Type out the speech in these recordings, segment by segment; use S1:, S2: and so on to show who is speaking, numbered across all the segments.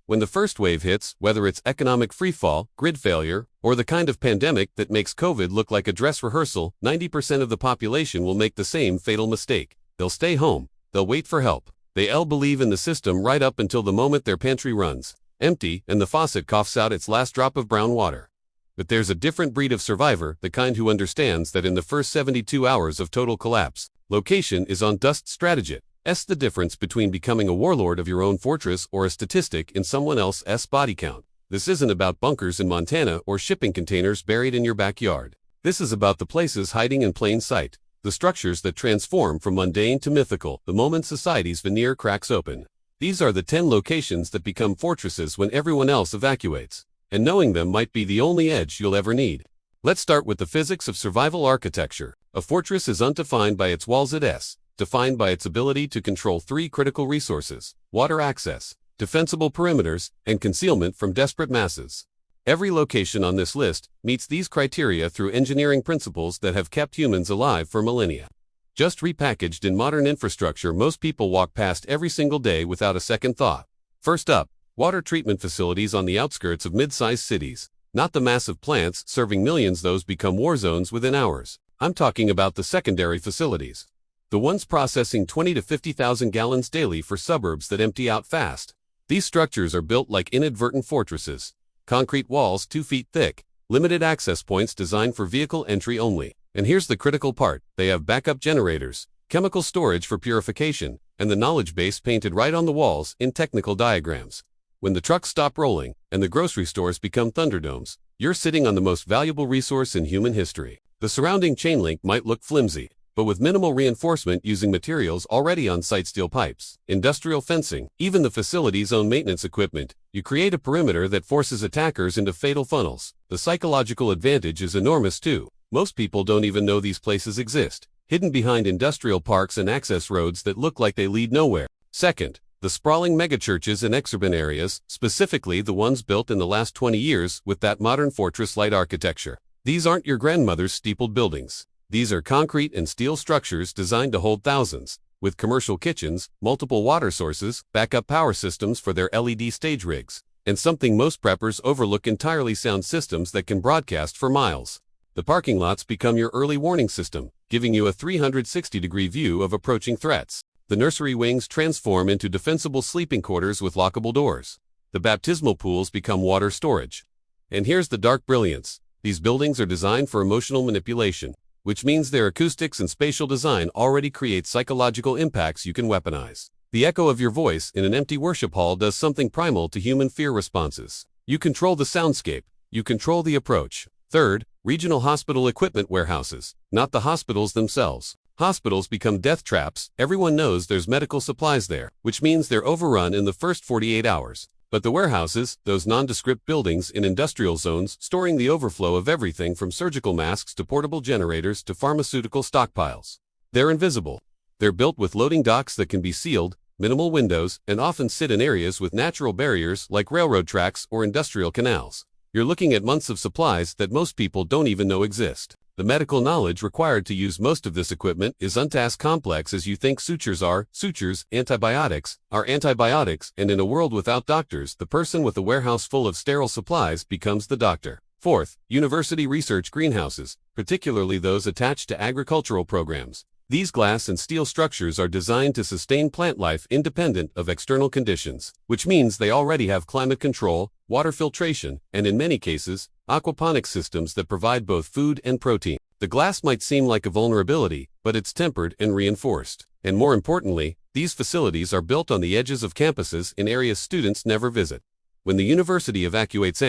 S1: When the first wave hits, whether it's economic freefall, grid failure, or the kind of pandemic that makes COVID look like a dress rehearsal, 90% of the population will make the same fatal mistake. They'll stay home. They'll wait for help. They'll believe in the system right up until the moment their pantry runs empty and the faucet coughs out its last drop of brown water. But there's a different breed of survivor, the kind who understands that in the first 72 hours of total collapse, location is on dust strategy. The difference between becoming a warlord of your own fortress or a statistic in someone else's body count. This isn't about bunkers in Montana or shipping containers buried in your backyard. This is about the places hiding in plain sight, the structures that transform from mundane to mythical the moment society's veneer cracks open. These are the 10 locations that become fortresses when everyone else evacuates, and knowing them might be the only edge you'll ever need. Let's start with the physics of survival architecture. A fortress is undefined by its walls. It's defined by its ability to control 3 critical resources: water access, defensible perimeters, and concealment from desperate masses. Every location on this list meets these criteria through engineering principles that have kept humans alive for millennia. Just repackaged in modern infrastructure, most people walk past every single day without a second thought. First up, water treatment facilities on the outskirts of mid-sized cities. Not the massive plants serving millions, those become war zones within hours. I'm talking about the secondary facilities. The ones processing 20 to 50,000 gallons daily for suburbs that empty out fast. These structures are built like inadvertent fortresses. Concrete walls 2 feet thick, limited access points designed for vehicle entry only. And here's the critical part: they have backup generators, chemical storage for purification, and the knowledge base painted right on the walls in technical diagrams. When the trucks stop rolling and the grocery stores become thunderdomes, you're sitting on the most valuable resource in human history. The surrounding chain link might look flimsy, but with minimal reinforcement using materials already on site, steel pipes, industrial fencing, even the facility's own maintenance equipment, you create a perimeter that forces attackers into fatal funnels. The psychological advantage is enormous too. Most people don't even know these places exist, hidden behind industrial parks and access roads that look like they lead nowhere. Second, the sprawling megachurches in exurban areas, specifically the ones built in the last 20 years with that modern fortress-like architecture. These aren't your grandmother's steepled buildings. These are concrete and steel structures designed to hold thousands, with commercial kitchens, multiple water sources, backup power systems for their LED stage rigs, and something most preppers overlook entirely: sound systems that can broadcast for miles. The parking lots become your early warning system, giving you a 360-degree view of approaching threats. The nursery wings transform into defensible sleeping quarters with lockable doors. The baptismal pools become water storage. And here's the dark brilliance: these buildings are designed for emotional manipulation, which means their acoustics and spatial design already create psychological impacts you can weaponize. The echo of your voice in an empty worship hall does something primal to human fear responses. You control the soundscape. You control the approach. Third, regional hospital equipment warehouses, not the hospitals themselves. Hospitals become death traps. Everyone knows there's medical supplies there, which means they're overrun in the first 48 hours. But the warehouses, those nondescript buildings in industrial zones storing the overflow of everything from surgical masks to portable generators to pharmaceutical stockpiles. They're invisible. They're built with loading docks that can be sealed, minimal windows, and often sit in areas with natural barriers like railroad tracks or industrial canals. You're looking at months of supplies that most people don't even know exist. The medical knowledge required to use most of this equipment is as complex as you think sutures are. Sutures, antibiotics, are antibiotics, and in a world without doctors, the person with a warehouse full of sterile supplies becomes the doctor. Fourth, university research greenhouses, particularly those attached to agricultural programs. These glass and steel structures are designed to sustain plant life independent of external conditions, which means they already have climate control, water filtration, and in many cases, aquaponics systems that provide both food and protein. The glass might seem like a vulnerability, but it's tempered and reinforced. And more importantly, these facilities are built on the edges of campuses in areas students never visit. When the university evacuates,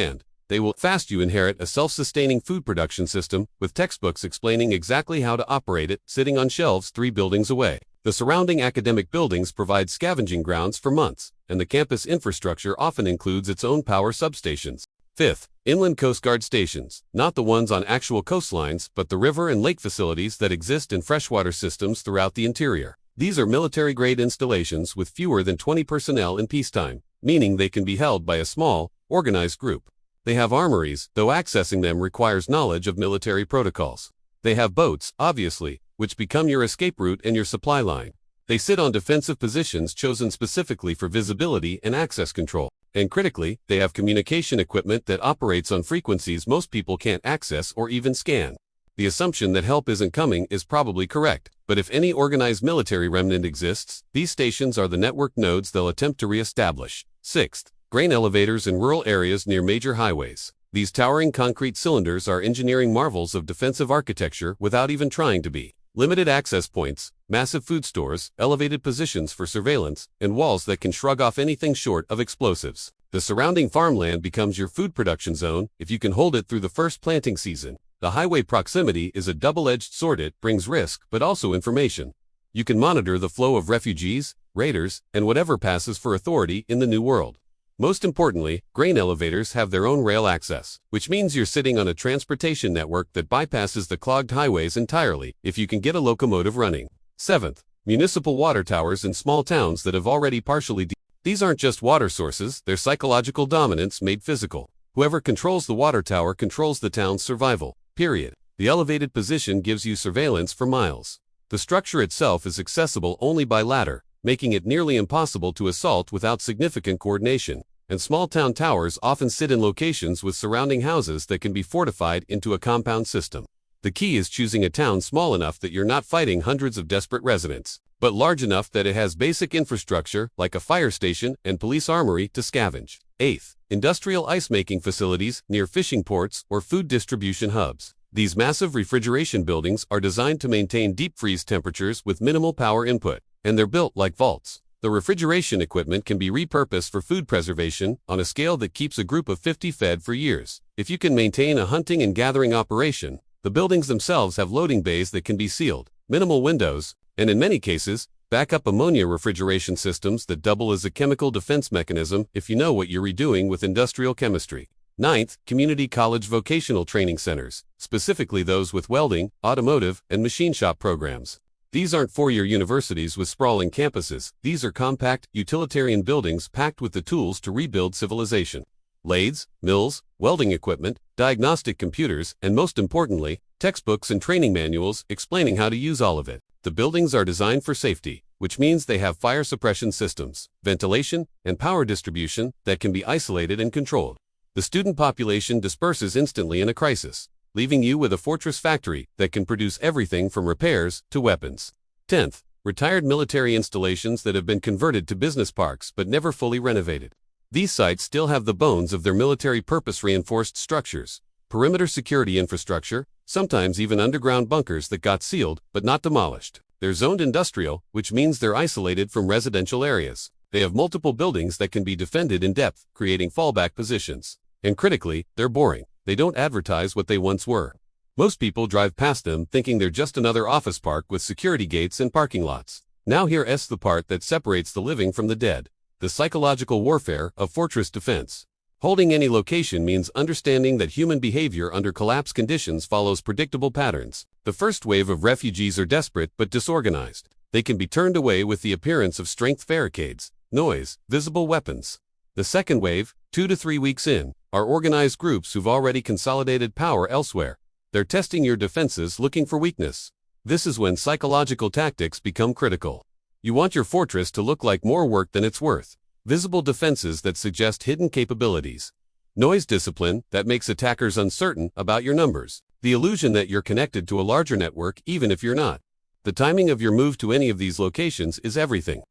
S1: they will you inherit a self-sustaining food production system with textbooks explaining exactly how to operate it sitting on shelves 3 buildings away. The surrounding academic buildings provide scavenging grounds for months, and the campus infrastructure often includes its own power substations. Fifth, inland Coast Guard stations, not the ones on actual coastlines, but the river and lake facilities that exist in freshwater systems throughout the interior. These are military-grade installations with fewer than 20 personnel in peacetime, meaning they can be held by a small, organized group. They have armories, though accessing them requires knowledge of military protocols. They have boats, obviously, which become your escape route and your supply line. They sit on defensive positions chosen specifically for visibility and access control. And critically, they have communication equipment that operates on frequencies most people can't access or even scan. The assumption that help isn't coming is probably correct, but if any organized military remnant exists, these stations are the network nodes they'll attempt to re-establish. Sixth, grain elevators in rural areas near major highways. These towering concrete cylinders are engineering marvels of defensive architecture without even trying to be. Limited access points, massive food stores, elevated positions for surveillance, and walls that can shrug off anything short of explosives. The surrounding farmland becomes your food production zone if you can hold it through the first planting season. The highway proximity is a double-edged sword. It brings risk, but also information. You can monitor the flow of refugees, raiders, and whatever passes for authority in the new world. Most importantly, grain elevators have their own rail access, which means you're sitting on a transportation network that bypasses the clogged highways entirely if you can get a locomotive running. Seventh, municipal water towers in small towns that have already partially These aren't just water sources, they're psychological dominance made physical. Whoever controls the water tower controls the town's survival. Period. The elevated position gives you surveillance for miles. The structure itself is accessible only by ladder, making it nearly impossible to assault without significant coordination. And small town towers often sit in locations with surrounding houses that can be fortified into a compound system. The key is choosing a town small enough that you're not fighting hundreds of desperate residents, but large enough that it has basic infrastructure like a fire station and police armory to scavenge. Eighth, industrial ice-making facilities near fishing ports or food distribution hubs. These massive refrigeration buildings are designed to maintain deep freeze temperatures with minimal power input, and they're built like vaults. The refrigeration equipment can be repurposed for food preservation on a scale that keeps a group of 50 fed for years. If you can maintain a hunting and gathering operation, the buildings themselves have loading bays that can be sealed, minimal windows, and in many cases, backup ammonia refrigeration systems that double as a chemical defense mechanism if you know what you're redoing with industrial chemistry. Ninth, community college vocational training centers, specifically those with welding, automotive, and machine shop programs. These aren't four-year universities with sprawling campuses. These are compact, utilitarian buildings packed with the tools to rebuild civilization. Lathes, mills, welding equipment, diagnostic computers, and most importantly, textbooks and training manuals explaining how to use all of it. The buildings are designed for safety, which means they have fire suppression systems, ventilation, and power distribution that can be isolated and controlled. The student population disperses instantly in a crisis, leaving you with a fortress factory that can produce everything from repairs to weapons. 10th, retired military installations that have been converted to business parks but never fully renovated. These sites still have the bones of their military purpose: reinforced structures, perimeter security infrastructure, sometimes even underground bunkers that got sealed but not demolished. They're zoned industrial, which means they're isolated from residential areas. They have multiple buildings that can be defended in depth, creating fallback positions. And critically, they're boring. They don't advertise what they once were. Most people drive past them thinking they're just another office park with security gates and parking lots. Now here's the part that separates the living from the dead: the psychological warfare of fortress defense. Holding any location means understanding that human behavior under collapse conditions follows predictable patterns. The first wave of refugees are desperate but disorganized. They can be turned away with the appearance of strength barricades, noise, visible weapons. The second wave, 2 to 3 weeks in, are organized groups who've already consolidated power elsewhere. They're testing your defenses, looking for weakness. This is when psychological tactics become critical. You want your fortress to look like more work than it's worth. Visible defenses that suggest hidden capabilities. Noise discipline that makes attackers uncertain about your numbers. The illusion that you're connected to a larger network even if you're not. The timing of your move to any of these locations is everything.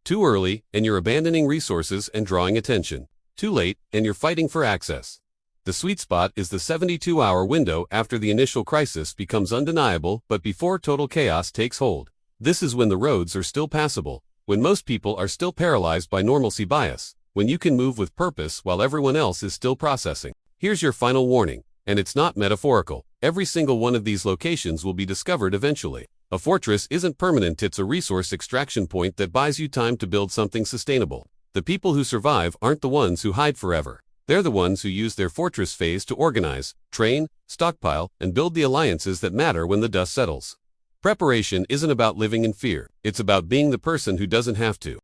S1: Too early, and you're abandoning resources and drawing attention. Too late, and you're fighting for access. The sweet spot is the 72-hour window after the initial crisis becomes undeniable but before total chaos takes hold. This is when the roads are still passable, when most people are still paralyzed by normalcy bias, when you can move with purpose while everyone else is still processing. Here's your final warning, and it's not metaphorical. Every single one of these locations will be discovered eventually. A fortress isn't permanent, it's a resource extraction point that buys you time to build something sustainable. The people who survive aren't the ones who hide forever. They're the ones who use their fortress phase to organize, train, stockpile, and build the alliances that matter when the dust settles. Preparation isn't about living in fear. It's about being the person who doesn't have to.